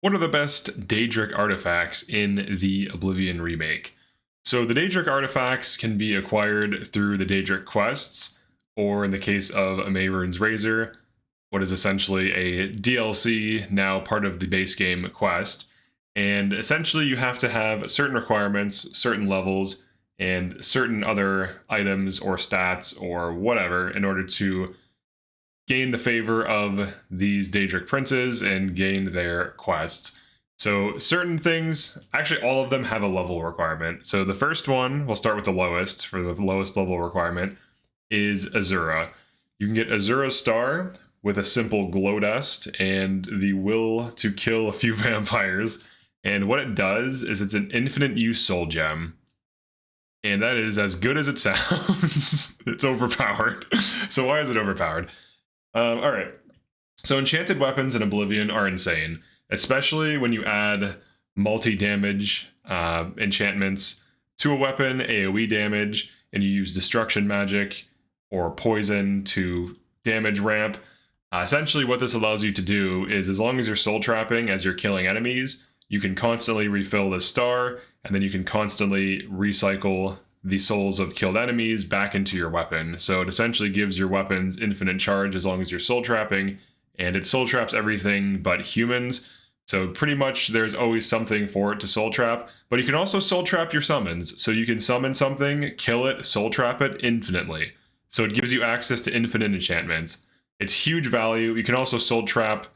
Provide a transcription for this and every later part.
What are the best Daedric artifacts in the Oblivion Remake? So the Daedric artifacts can be acquired through the Daedric quests, or in the case of Mehrunes Razor, what is essentially a DLC, now part of the base game quest. And essentially you have to have certain requirements, certain levels, and certain other items or stats or whatever in order to gain the favor of these Daedric princes and gain their quests. So certain things, actually all of them have a level requirement. So the first one, we'll start with the lowest, for the lowest level requirement, is Azura. You can get Azura's Star with a simple glow dust and the will to kill a few vampires. And what it does is it's an infinite use soul gem. And that is as good as it sounds. It's overpowered. So why is it overpowered? Alright, so enchanted weapons in Oblivion are insane, especially when you add multi-damage enchantments to a weapon, AoE damage, and you use destruction magic or poison to damage ramp. Essentially what this allows you to do is, as long as you're soul trapping as you're killing enemies, you can constantly refill the star, and then you can constantly recycle the souls of killed enemies back into your weapon. So it essentially gives your weapons infinite charge as long as you're soul trapping, and it soul traps everything but humans. So pretty much there's always something for it to soul trap, but you can also soul trap your summons. So you can summon something, kill it, soul trap it infinitely. So it gives you access to infinite enchantments. It's huge value. You can also soul trap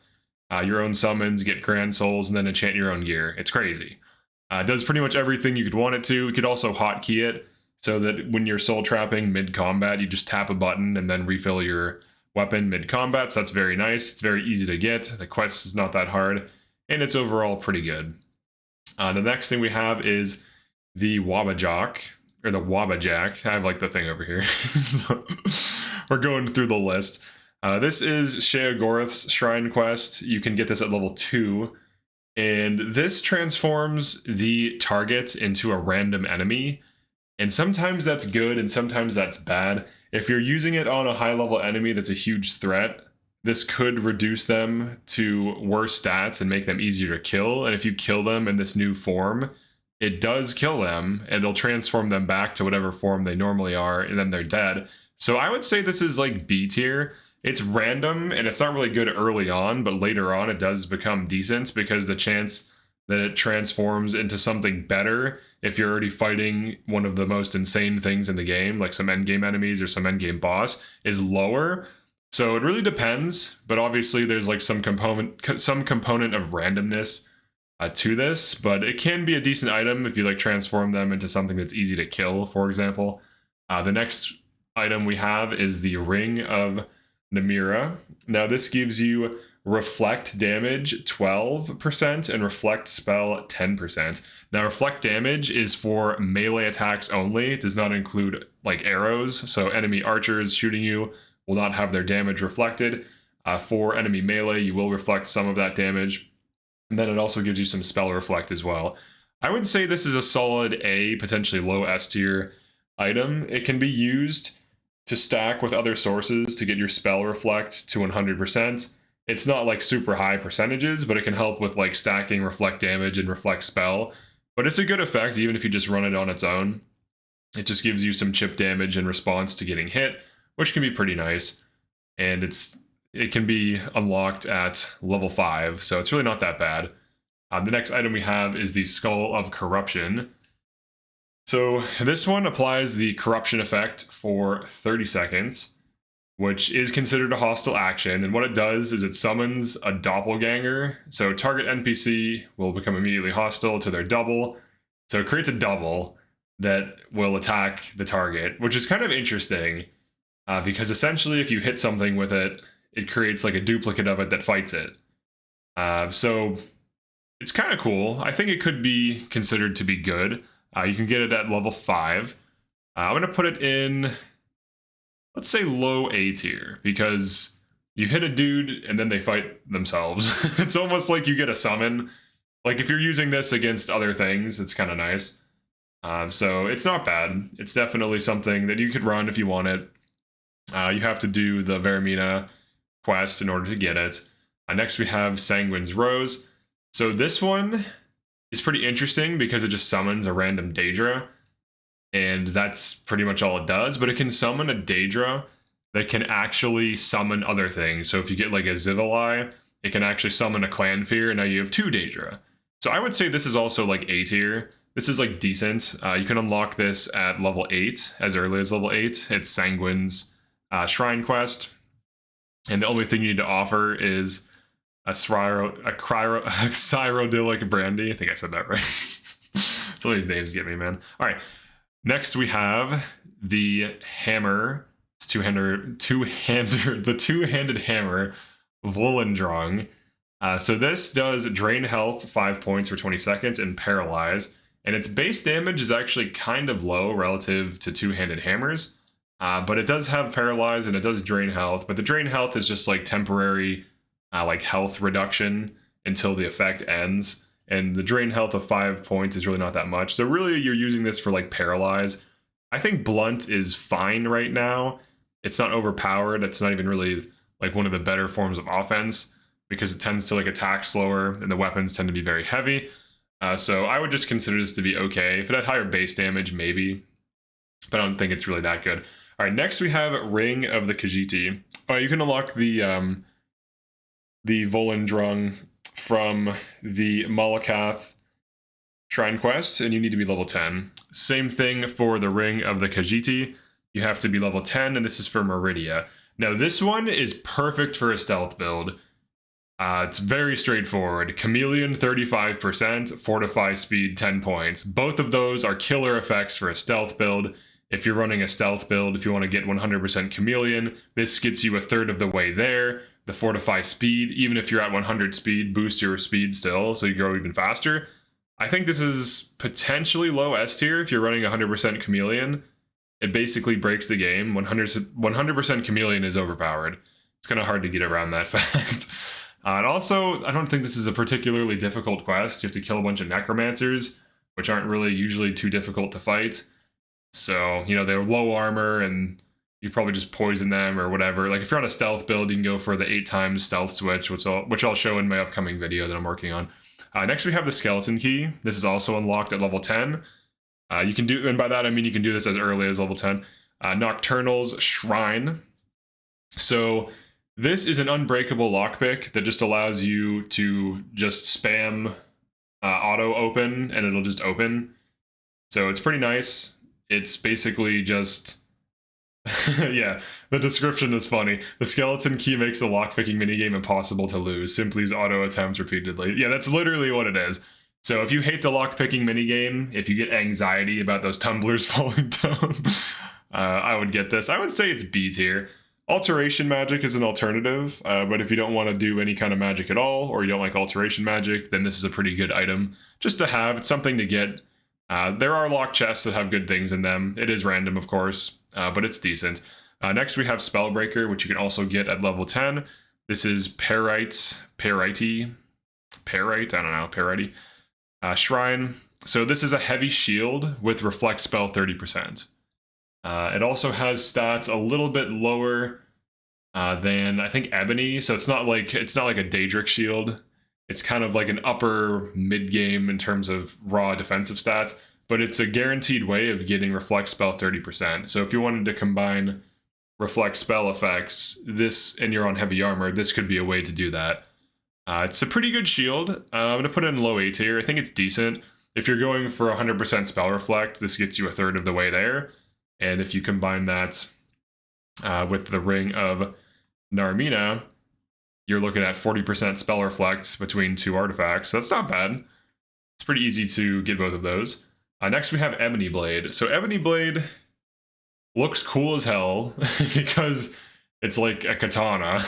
your own summons, get grand souls, and then enchant your own gear. It's crazy. It does pretty much everything you could want it to. You could also hotkey it, so that when you're soul trapping mid-combat, you just tap a button and then refill your weapon mid-combat. So that's very nice. It's very easy to get. The quest is not that hard, and it's overall pretty good. The next thing we have is the Wabbajack, or the Wabbajack. I have like the thing over here. So we're going through the list. This is Sheogorath's Shrine quest. You can get this at level 2, and this transforms the target into a random enemy. And sometimes that's good and sometimes that's bad. If you're using it on a high level enemy that's a huge threat, this could reduce them to worse stats and make them easier to kill. And if you kill them in this new form, it does kill them and it'll transform them back to whatever form they normally are, and then they're dead. So I would say this is like B tier. It's random and it's not really good early on, but later on it does become decent because the chance that it transforms into something better if you're already fighting one of the most insane things in the game, like some endgame enemies or some endgame boss, is lower. So it really depends, but obviously there's like some component of randomness to this, but it can be a decent item if you like transform them into something that's easy to kill, for example. The next item we have is the Ring of Namira. Now this gives you reflect damage 12% and reflect spell 10%. Now reflect damage is for melee attacks only. It does not include like arrows, so enemy archers shooting you will not have their damage reflected. For enemy melee, you will reflect some of that damage, and then it also gives you some spell reflect as well. I would say this is a solid A, potentially low S tier item. It can be used to stack with other sources to get your spell reflect to 100%. It's not like super high percentages, but it can help with like stacking reflect damage and reflect spell. But it's a good effect even if you just run it on its own. It just gives you some chip damage in response to getting hit, which can be pretty nice. And it can be unlocked at level 5, so it's really not that bad. The next item we have is the Skull of Corruption. So this one applies the corruption effect for 30 seconds. Which is considered a hostile action, and what it does is it summons a doppelganger, so target NPC will become immediately hostile to their double, so it creates a double that will attack the target, which is kind of interesting, because essentially if you hit something with it, it creates like a duplicate of it that fights it. So it's kind of cool. I think it could be considered to be good. You can get it at level 5. I'm going to put it in, let's say low A tier, because you hit a dude and then they fight themselves. It's almost like you get a summon. Like if you're using this against other things, it's kind of nice. So it's not bad. It's definitely something that you could run if you want it. You have to do the Vermina quest in order to get it. Next we have Sanguine's Rose. So this one is pretty interesting because it just summons a random Daedra, and that's pretty much all it does, but it can summon a Daedra that can actually summon other things. So if you get like a Zivali, it can actually summon a Clanfear, and now you have 2 Daedra. So I would say this is also like A tier. This is like decent. You can unlock this at level 8, as early as level 8. It's Sanguine's Shrine Quest. And the only thing you need to offer is a Cyrodiilic Brandy. I think I said that right. Some of these names get me, man. All right. Next we have the hammer. It's the two-handed hammer, Volendrung. So this does drain health 5 points for 20 seconds and paralyze. And its base damage is actually kind of low relative to two-handed hammers. But it does have paralyze and it does drain health. But the drain health is just like temporary like health reduction until the effect ends. And the drain health of 5 points is really not that much. So really you're using this for like paralyze. I think blunt is fine right now. It's not overpowered. It's not even really like one of the better forms of offense because it tends to like attack slower and the weapons tend to be very heavy. So I would just consider this to be okay. If it had higher base damage, maybe, but I don't think it's really that good. All right, next we have Ring of the Khajiiti. You can unlock the Volendrung from the Malakath Shrine Quest, and you need to be level 10. Same thing for the Ring of the Khajiiti. You have to be level 10, and this is for Meridia. Now, this one is perfect for a stealth build. It's very straightforward. Chameleon 35%, Fortify Speed 10 points. Both of those are killer effects for a stealth build. If you're running a stealth build, if you want to get 100% Chameleon, this gets you a third of the way there. The Fortify Speed, even if you're at 100 speed, boosts your speed still, so you go even faster. I think this is potentially low S tier if you're running 100% Chameleon. It basically breaks the game. 100% Chameleon is overpowered. It's kind of hard to get around that fact. And also, I don't think this is a particularly difficult quest. You have to kill a bunch of necromancers, which aren't really usually too difficult to fight. So, you know, they're low armor and you probably just poison them or whatever. Like if you're on a stealth build, you can go for the 8 times stealth switch, which I'll show in my upcoming video that I'm working on. Next we have the skeleton key. This is also unlocked at level 10. You can do, and by that I mean you can do this as early as level 10. Nocturnal's Shrine. So this is an unbreakable lockpick that just allows you to just spam auto open and it'll just open. So it's pretty nice. It's basically just yeah, the description is funny. The skeleton key makes the lockpicking minigame impossible to lose. Simply use auto attempts repeatedly. Yeah, that's literally what it is. So if you hate the lockpicking minigame, if you get anxiety about those tumblers falling down, I would get this. I would say it's B tier. Alteration magic is an alternative, but if you don't want to do any kind of magic at all, or you don't like alteration magic, then this is a pretty good item just to have. It's something to get. There are locked chests that have good things in them. It is random, of course, but it's decent. Next, we have Spellbreaker, which you can also get at level 10. This is Parite, Shrine. So this is a heavy shield with Reflect Spell 30%. It also has stats a little bit lower than, I think, Ebony. So it's not like a Daedric shield. It's kind of like an upper mid-game in terms of raw defensive stats, but it's a guaranteed way of getting Reflect Spell 30%. So if you wanted to combine Reflect Spell effects, this, and you're on heavy armor, this could be a way to do that. It's a pretty good shield. I'm going to put it in low A tier. I think it's decent. If you're going for 100% Spell Reflect, this gets you a third of the way there. And if you combine that with the Ring of Namira, you're looking at 40% Spell Reflect between 2 artifacts. So that's not bad. It's pretty easy to get both of those. Next, we have Ebony Blade. So Ebony Blade looks cool as hell because it's like a katana.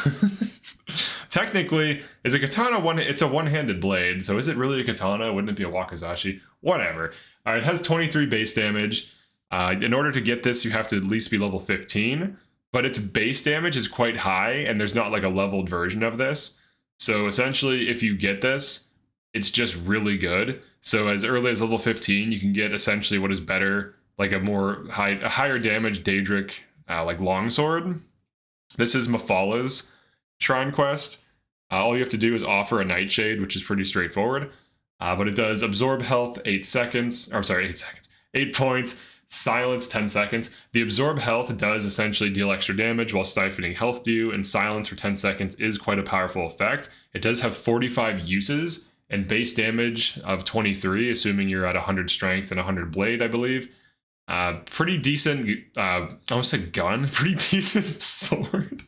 Technically, is a katana it's a one-handed blade, so is it really a katana? Wouldn't it be a wakizashi? Whatever. It has 23 base damage. In order to get this, you have to at least be level 15, but its base damage is quite high, and there's not like a leveled version of this. So essentially, if you get this, it's just really good. So as early as level 15, you can get essentially what is better, like a higher damage Daedric like longsword. This is Mafala's Shrine Quest. All you have to do is offer a Nightshade, which is pretty straightforward. But it does absorb health 8 seconds, or sorry, 8 seconds, 8 points, silence 10 seconds. The absorb health does essentially deal extra damage while siphoning health to you, and silence for 10 seconds is quite a powerful effect. It does have 45 uses and base damage of 23, assuming you're at 100 strength and 100 blade, I believe. Pretty decent, I almost said gun, pretty decent sword.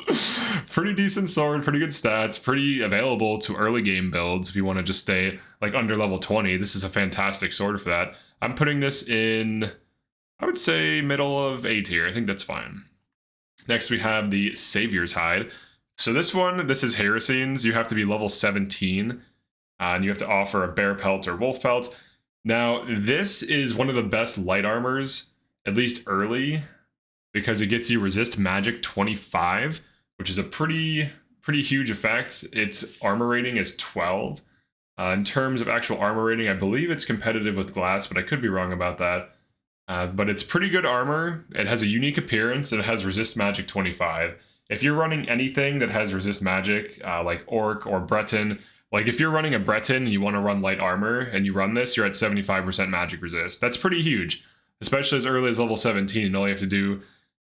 Pretty decent sword, pretty good stats, pretty available to early game builds if you want to just stay like under level 20. This is a fantastic sword for that. I'm putting this in, I would say, middle of A tier. I think that's fine. Next we have the Savior's Hide. So this is Heresians. You have to be level 17, and you have to offer a bear pelt or wolf pelt. Now, this is one of the best light armors, at least early, because it gets you resist magic 25, which is a pretty huge effect. Its armor rating is 12. In terms of actual armor rating, I believe it's competitive with glass, but I could be wrong about that. But it's pretty good armor. It has a unique appearance, and it has resist magic 25. If you're running anything that has resist magic, like Orc or Breton, like if you're running a Breton and you want to run light armor and you run this, you're at 75% magic resist. That's pretty huge, especially as early as level 17, and all you have to do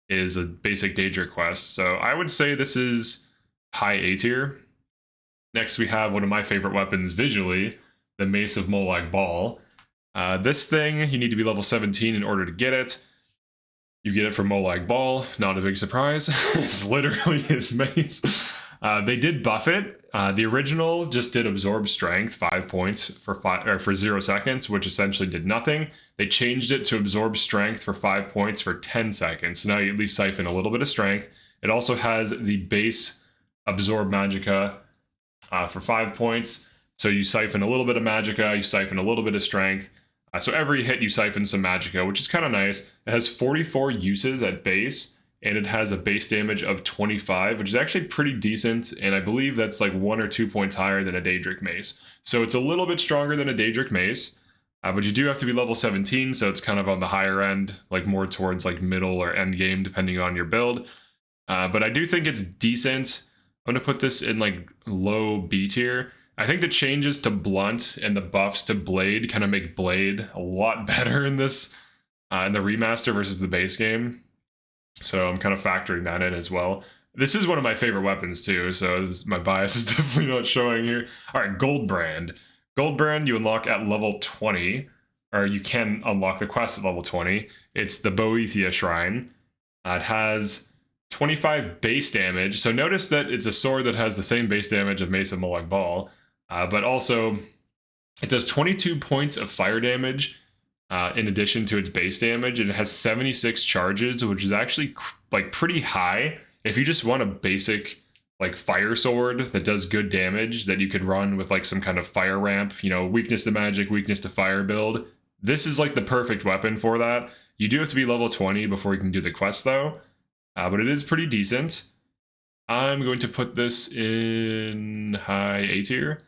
is a basic Daedric quest. So I would say this is high A tier. Next we have one of my favorite weapons visually, the Mace of Molag Bal. This thing, you need to be level 17 in order to get it. You get it from Molag Bal, not a big surprise. It's literally his mace. They did buff it. The original just did absorb strength 5 points for 0 seconds, which essentially did nothing. They changed it to absorb strength for 5 points for 10 seconds. So now you at least siphon a little bit of strength. It also has the base absorb magicka for 5 points. So you siphon a little bit of magicka, you siphon a little bit of strength. So every hit you siphon some magicka, which is kind of nice. It has 44 uses at base, and it has a base damage of 25, which is actually pretty decent, and I believe that's like 1 or 2 points higher than a Daedric mace. So it's a little bit stronger than a Daedric mace, but you do have to be level 17, so it's kind of on the higher end, like more towards like middle or end game, depending on your build. But I do think it's decent. I'm going to put this in like low B tier. I think the changes to Blunt and the buffs to Blade kind of make Blade a lot better in this, in the remaster versus the base game. So I'm kind of factoring that in as well. This is one of my favorite weapons too, so my bias is definitely not showing here. All right, Goldbrand. Goldbrand you unlock at level 20, or you can unlock the quest at level 20. It's the Boethia Shrine. It has 25 base damage. So notice that it's a sword that has the same base damage of Mace of Molag Bal, but also it does 22 points of fire damage in addition to its base damage, and it has 76 charges, which is actually like pretty high. If you just want a basic like fire sword that does good damage that you could run with like some kind of fire ramp, you know, weakness to magic, weakness to fire build, this is like the perfect weapon for that. You do have to be level 20 before you can do the quest though, but it is pretty decent. I'm going to put this in high A tier.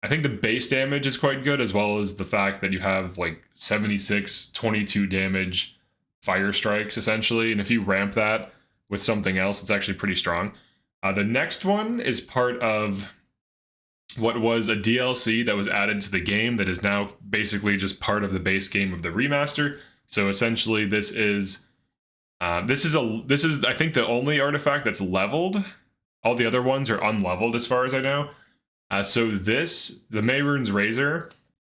I think the base damage is quite good, as well as the fact that you have like 76, 22 damage fire strikes essentially. And if you ramp that with something else, it's actually pretty strong. The next one is part of what was a DLC that was added to the game that is now basically just part of the base game of the remaster. So essentially this is I think the only artifact that's leveled. All the other ones are unleveled as far as I know. So the Mehrunes Razor,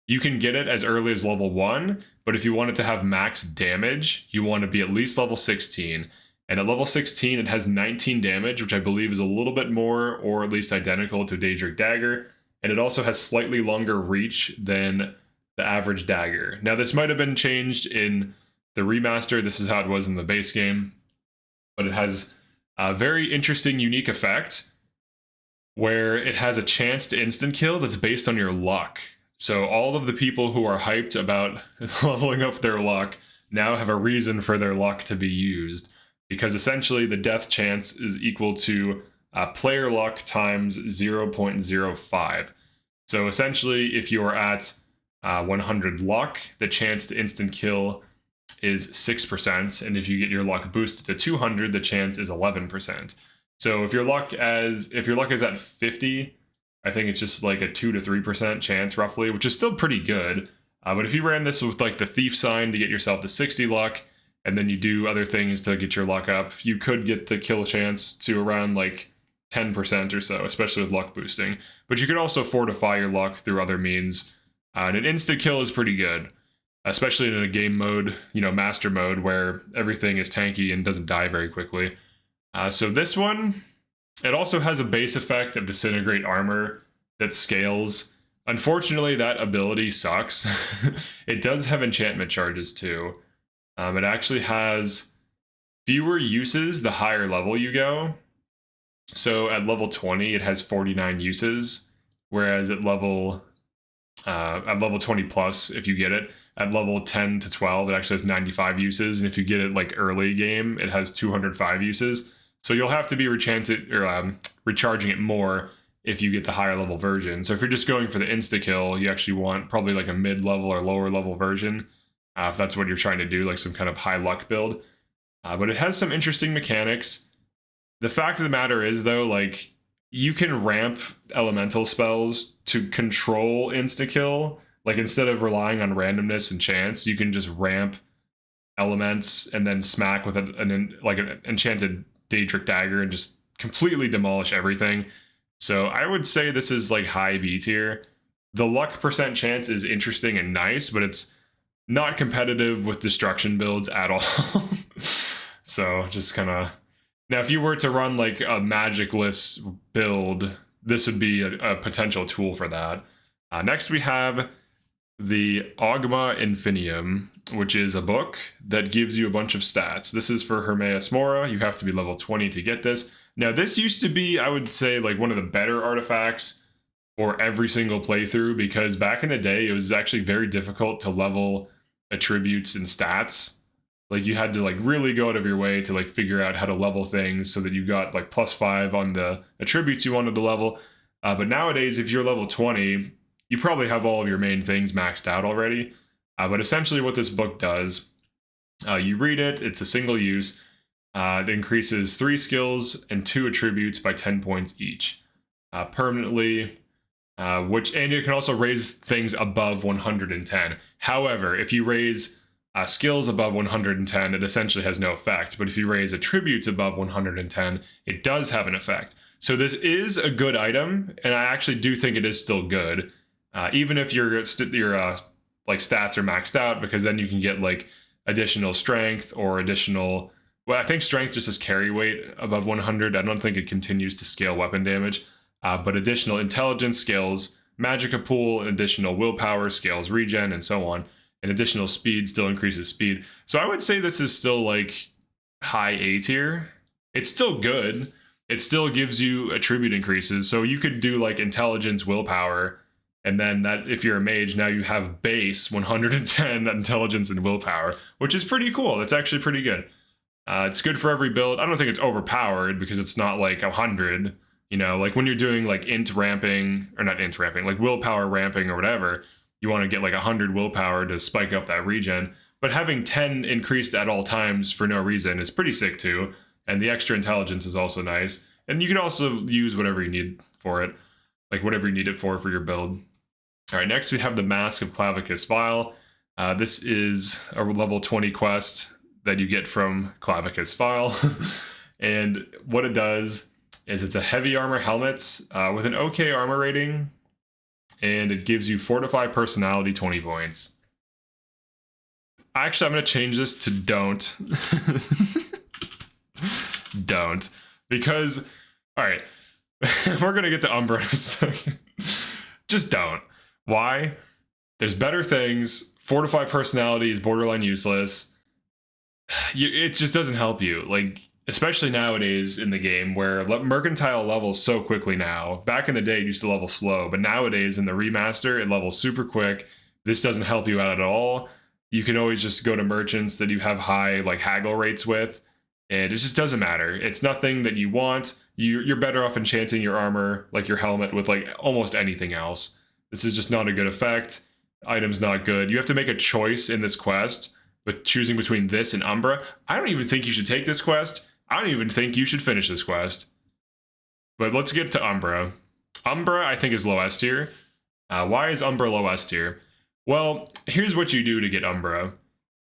you can get it as early as level 1, but if you want it to have max damage, you want to be at least level 16. And at level 16, it has 19 damage, which I believe is a little bit more, or at least identical to Daedric Dagger. And it also has slightly longer reach than the average dagger. Now, this might have been changed in the remaster. This is how it was in the base game. But it has a very interesting, unique effect where it has a chance to instant kill that's based on your luck. So all of the people who are hyped about leveling up their luck now have a reason for their luck to be used, because essentially the death chance is equal to player luck times 0.05. So essentially, if you're at 100 luck, the chance to instant kill is 6%, and if you get your luck boosted to 200, the chance is 11%. So if your luck is at 50, I think it's just like a 2 to 3% chance roughly, which is still pretty good. But if you ran this with like the thief sign to get yourself to 60 luck, and then you do other things to get your luck up, you could get the kill chance to around like 10% or so, especially with luck boosting. But you could also fortify your luck through other means. And an instant kill is pretty good, especially in a game mode, you know, master mode, where everything is tanky and doesn't die very quickly. So this one, it also has a base effect of disintegrate armor that scales. Unfortunately, that ability sucks. It does have enchantment charges too. It actually has fewer uses the higher level you go. So at level 20, it has 49 uses, whereas at level 20 plus, if you get it, at level 10 to 12, it actually has 95 uses, and if you get it like early game, it has 205 uses. So you'll have to be recharging it more if you get the higher level version. So if you're just going for the insta kill, you actually want probably like a mid level or lower level version, if that's what you're trying to do, like some kind of high luck build. But it has some interesting mechanics. The fact of the matter is, though, like, you can ramp elemental spells to control insta kill. Like, instead of relying on randomness and chance, you can just ramp elements and then smack with an enchanted Daedric dagger and just completely demolish everything. So I would say this is like high B tier. The luck percent chance is interesting and nice, but it's not competitive with destruction builds at all. So just kind of... Now, if you were to run like a magicless build, this would be a potential tool for that. Next, we have the Oghma Infinium, which is a book that gives you a bunch of stats. This is for Mehrunes Razor. You have to be level 20 to get this. Now, this used to be, I would say, like one of the better artifacts for every single playthrough, because back in the day, it was actually very difficult to level attributes and stats. Like, you had to like really go out of your way to like figure out how to level things so that you got like +5 on the attributes you wanted to level. But nowadays, if you're level 20, you probably have all of your main things maxed out already. But essentially what this book does, you read it, it's a single use. It increases 3 skills and 2 attributes by 10 points each permanently, and you can also raise things above 110. However, if you raise skills above 110, it essentially has no effect. But if you raise attributes above 110, it does have an effect. So this is a good item, and I actually do think it is still good, even if your like stats are maxed out, because then you can get like additional strength or additional. Well, I think strength just has carry weight above 100. I don't think it continues to scale weapon damage, but additional intelligence scales magicka pool, and additional willpower scales regen, and so on. And additional speed still increases speed. So I would say this is still like high A tier. It's still good. It still gives you attribute increases. So you could do like intelligence, willpower, and then that if you're a mage, now you have base 110 intelligence and willpower, which is pretty cool. That's actually pretty good. It's good for every build. I don't think it's overpowered because it's not like 100. You know, like when you're doing like int ramping, or not int ramping, like willpower ramping or whatever, you want to get like 100 willpower to spike up that regen. But having 10 increased at all times for no reason is pretty sick too. And the extra intelligence is also nice. And you can also use whatever you need for it, like whatever you need it for your build. All right, next we have the Mask of Clavicus Vial. This is a level 20 quest that you get from Clavicus Vial. And what it does is it's a heavy armor helmet with an okay armor rating, and it gives you Fortify Personality 20 points. Actually, I'm going to change this to don't. Don't. Because, all right, we're going to get to Umbra in a second. Just don't. Why? There's better things. Fortify Personality is borderline useless. It just doesn't help you. Like, especially nowadays in the game where mercantile levels so quickly now. Back in the day, it used to level slow, but nowadays in the remaster, it levels super quick. This doesn't help you out at all. You can always just go to merchants that you have high like haggle rates with, and it just doesn't matter. It's nothing that you want. You're better off enchanting your armor, like your helmet, with like almost anything else. This is just not a good effect. Item's not good. You have to make a choice in this quest, but choosing between this and Umbra. I don't even think you should take this quest. I don't even think you should finish this quest. But let's get to Umbra. Umbra, I think, is low S tier. Why is Umbra low S tier? Well, here's what you do to get Umbra.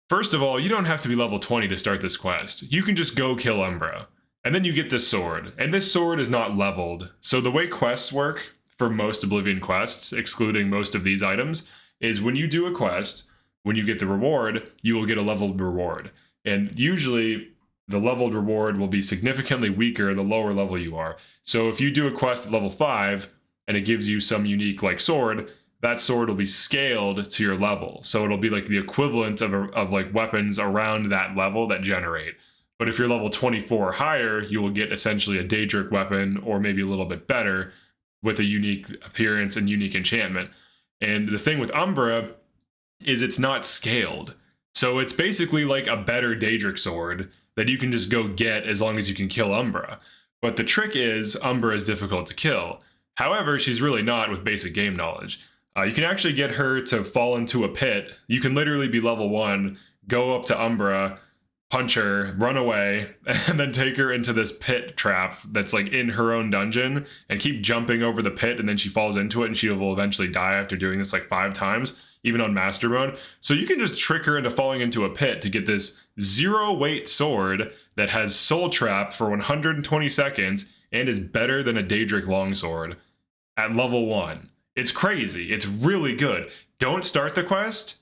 First of all, you don't have to be level 20 to start this quest. You can just go kill Umbra. And then you get this sword. And this sword is not leveled. So the way quests work for most Oblivion quests, excluding most of these items, is when you do a quest, when you get the reward, you will get a leveled reward. And usually, the leveled reward will be significantly weaker the lower level you are. So if you do a quest at level 5, and it gives you some unique like sword, that sword will be scaled to your level. So it'll be like the equivalent of like weapons around that level that generate. But if you're level 24 or higher, you will get essentially a Daedric weapon, or maybe a little bit better, with a unique appearance and unique enchantment. And the thing with Umbra is it's not scaled. So it's basically like a better Daedric sword that you can just go get as long as you can kill Umbra. But the trick is, Umbra is difficult to kill. However, she's really not with basic game knowledge. You can actually get her to fall into a pit. You can literally be level 1, go up to Umbra, punch her, run away, and then take her into this pit trap that's like in her own dungeon, and keep jumping over the pit, and then she falls into it and she will eventually die after doing this like 5 times, even on master mode. So you can just trick her into falling into a pit to get this 0 weight sword that has soul trap for 120 seconds and is better than a Daedric longsword at level 1. It's crazy. It's really good. Don't start the quest.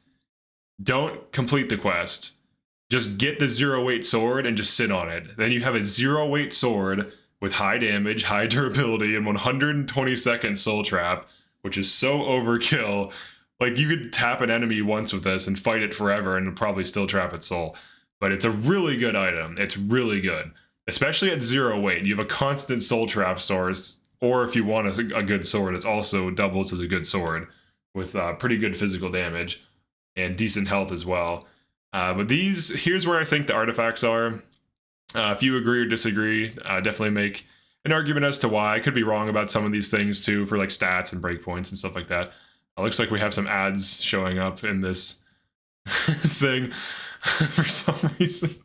Don't complete the quest. Just get the 0 weight sword and just sit on it. Then you have a 0 weight sword with high damage, high durability, and 120 second soul trap, which is so overkill. Like, you could tap an enemy once with this and fight it forever and it'll probably still trap its soul. But it's a really good item. It's really good. Especially at 0 weight. You have a constant soul trap source. Or if you want a good sword, it also doubles as a good sword with pretty good physical damage and decent health as well. But here's where I think the artifacts are. If you agree or disagree, definitely make an argument as to why. I could be wrong about some of these things too, for like stats and breakpoints and stuff like that. It looks like we have some ads showing up in this thing for some reason.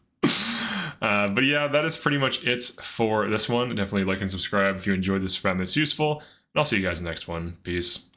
But yeah, that is pretty much it for this one. Definitely like and subscribe if you enjoyed this, found this useful. And I'll see you guys in the next one. Peace.